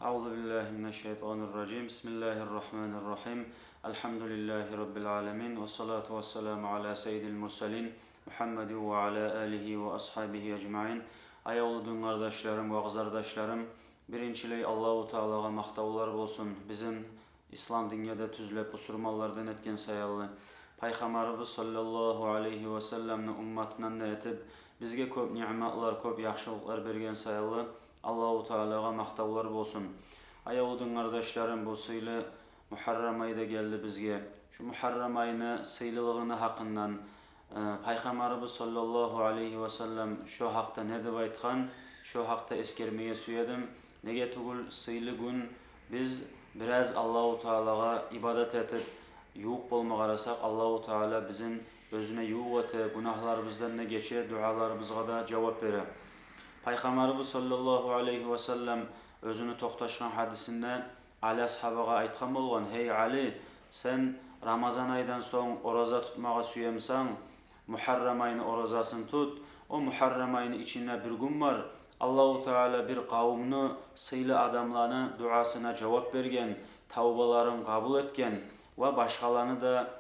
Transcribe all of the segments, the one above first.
Euzu billahi mineşşeytanirracim. Bismillahirrahmanirrahim. Elhamdülillahi rabbil alamin ve salatu vesselamu ala seyyidil murselin Muhammed ve ala alihi ve ashabihi ecmaîn. Ayoludun kardeşlerim ve kızardaşlarım, birinçiley Allahu Teala'ga maktavlar olsun. Bizim İslam dünyada tüzlep usurmallardan etken sayallı. Peygamberimiz sallallahu aleyhi ve sellem'nin ummatından etip bizge köp nimetler, köp yaxşılıklar bergen sayallı. Allahu Teala'ga maktavlar olsun. Ayoludun kardeşlerim, bu sıylı Muharrem ayı da geldi bizge. Şu Muharrem ayını sıylılığını hakkından Peygamberimiz sallallahu aleyhi ve sellem şu hakta ne dep aytkan, şu hakta eskermeye suyadım. Nege tugul sıylı gün biz biraz Allahu Teala'ga ibadet etip yuq bolma garasak, Allahu Teala bizim özüne yuq ete, günahlarımızdan ne geçe, dualarımızga da cevap bere. Peygamberimiz sallallahu aleyhi ve sellem özünü toqtaşkan hadisinde Ali ashabaga aytkan bolgan: "Hey Ali, sen Ramazan aydan soň oraza tutmaga süýemsäň, Muharrem ayını orazasını tut. O Muharrem ayını içinde bir gün var. Allahu Teala bir kavmini, sıylı adamlarını duasına cevap bergen, tawbalarını kabul etken ve başkalarını da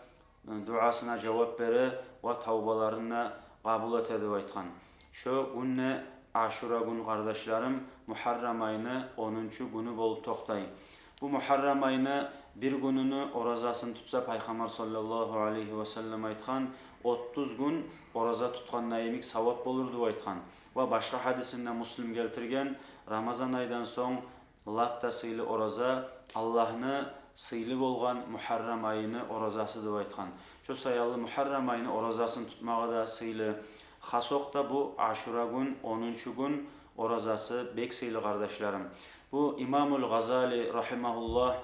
duasına cevap bere ve tawbalarını kabul ete" dep aytkan. Şu günne Aşura gün kardeşlerim, Muharrem ayını 10. günü bolup toqtay. Bu Muharrem ayını bir gününü orazasını tutsa Peygamber sallallahu aleyhi ve sellem aytkan, 30 gün oraza tutkan nayimik savap bolur dep aytkan. Ve başka hadisinde Müslim keltirgen, Ramazan aydan soň lapta sıylı oraza Allah'ını sıylı bolgan Muharrem ayını orazası dep aytkan. Şu sayalı Muharrem ayını orazasını tutmaga da sıylı. Hasok da bu Aşura gün 10. gün orazası bek sıylı kardeşlerim. Bu İmamul Gazali rahimahullah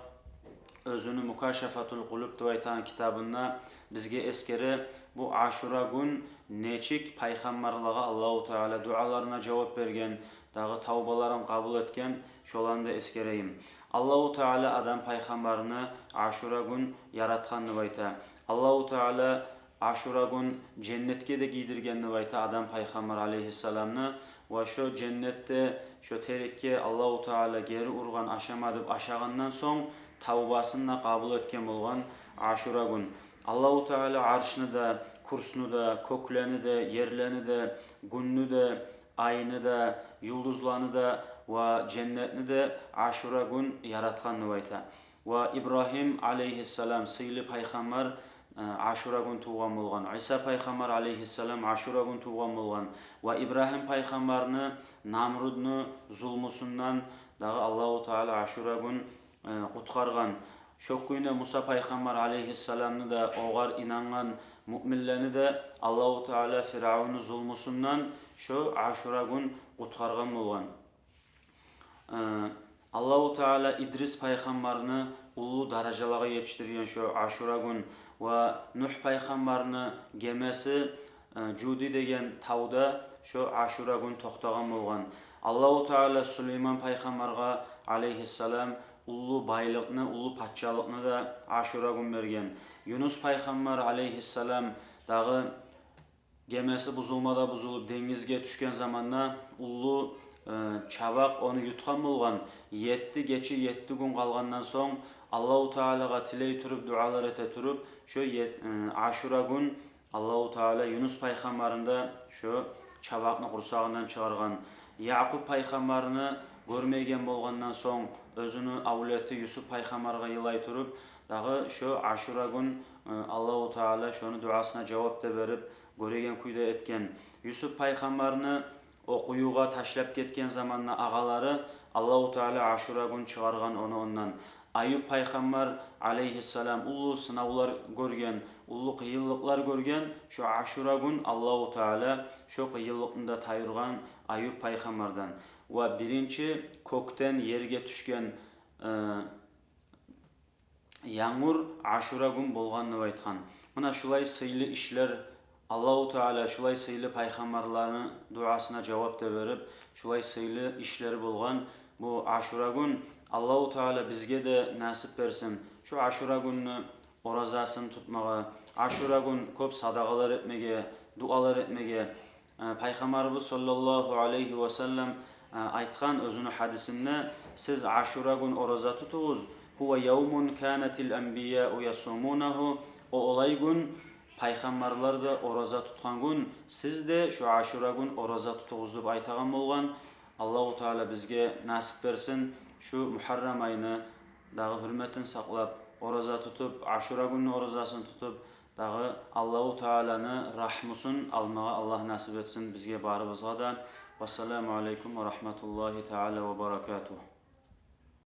özünü Mukaşefatul Kulub dep aytan kitabında bizge eskere bu Aşura gün neçik peygamberliğe Allahu Teala dualarına cevap bergen, dağı tawbalarını kabul etken şolanda eskereyim. Allahu Teala adam peygamberini Aşura gün yaratkan dep ayta. Allahu Teala Aşura gün cennetke de giydirgen dep ayta adam peygamber aleyhisselamны ve şu cennette şu terekke Allahu Teala geri urgan aşamadıp aşagandan soň tawbasını kabul etken bolgan Aşura gün. Allahu Teala arşını da, kursunu da, kökleni de, yerleni de, gününü de, ayını da, yıldızlarını da ve cennetini de Aşura gün yaratkan dep ayta. Ve İbrahim aleyhisselam sıylı peygamber Aşura gün tuğan bolgan. İsa peygamber aleyhisselam Aşura gün tuğan bolgan. Ve İbrahim peygamberini Namrud'nu zulmusundan dağı Allahu Teala Aşura gün qutqargan. Şok güne Musa peygamber aleyhisselam'ını da oğar inangan müminlerini de Allahu Teala Firavun'un zulmusundan şu Aşura gün qutqargan bolgan. Allahu Teala İdris peygamberini ulu darajalarga yetiştirgen şu Aşura gün ve Nuh peygamberini gemesi Cudi degen tawda şu Aşura gün toqtagan bolgan. Allahu Teala Süleyman peygamberga aleyhisselam ulu baylıqны, ulu patçalıqны da Aşura gün bergen. Yunus peygamber aleyhisselam dağı gemesi buzulmada buzulup dengizge düşken zamanda ulu çabak onu yutkan bolgan. 7 geçi 7 gün kalgandan soň Allahu Teala'ga tiley turup dualar ete turup şu Aşura gün Allahu Teala Yunus peygamberinde şu çabakны kursağından çıkargan. Yaqub peygamberini görmegen bolgandan soň özünü avleti Yusuf peygamberge yılay turup dağı şu Aşura gün Allahu Teala şonu duasına cevap da berip göregen kuyda etken. Yusuf peygamberini o kuyuğa taşlap ketken zamanla ağaları Allahu Teala Aşura gün çıkargan onu ondan. Ayub peygamber aleyhisselam ulu sınavlar görgen, ulu kıyıllıklar görgen, şu Aşura gün Allahu Teala şu kıyıllıkında tayırgan Ayub peygamberden. Ve birinci kökten yerge düşken yağmur Aşura gün bolgan dep aytkan. Mına şulay sıylı işler Allahu Teala şulay sıylı peygamberlerin duasına cevap da berip şulay sıylı işleri bolgan bu Aşura gün Allahu Teala bizge de nasip bersin. Şu Aşura gününü orazasını tutmaga, Aşura gün köp sadagalar etmege, dualar etmege. Peygamberimiz sallallahu aleyhi ve sellem aytgan özünü hadisimne siz Aşura gün oraza tutuguz. Huve yevmun kânetil enbiyâ'u yasumunahu. O olay gün paygambarlar da oraza tutgan gün, siz de şu Aşura gün oraza tutuguz dep aytagan bolgan. Allahu Teala bizge nasip bersin. Şu Muharrem ayını dağı hürmetini saklap, oraza tutup, Aşura günü orazasını tutup, dağı Allahu Teala'nı rahmusun almağa Allah nasip etsin bizge barыбызга da. Vesselamu aleykum ve rahmetullahi teala ve berekatuhu.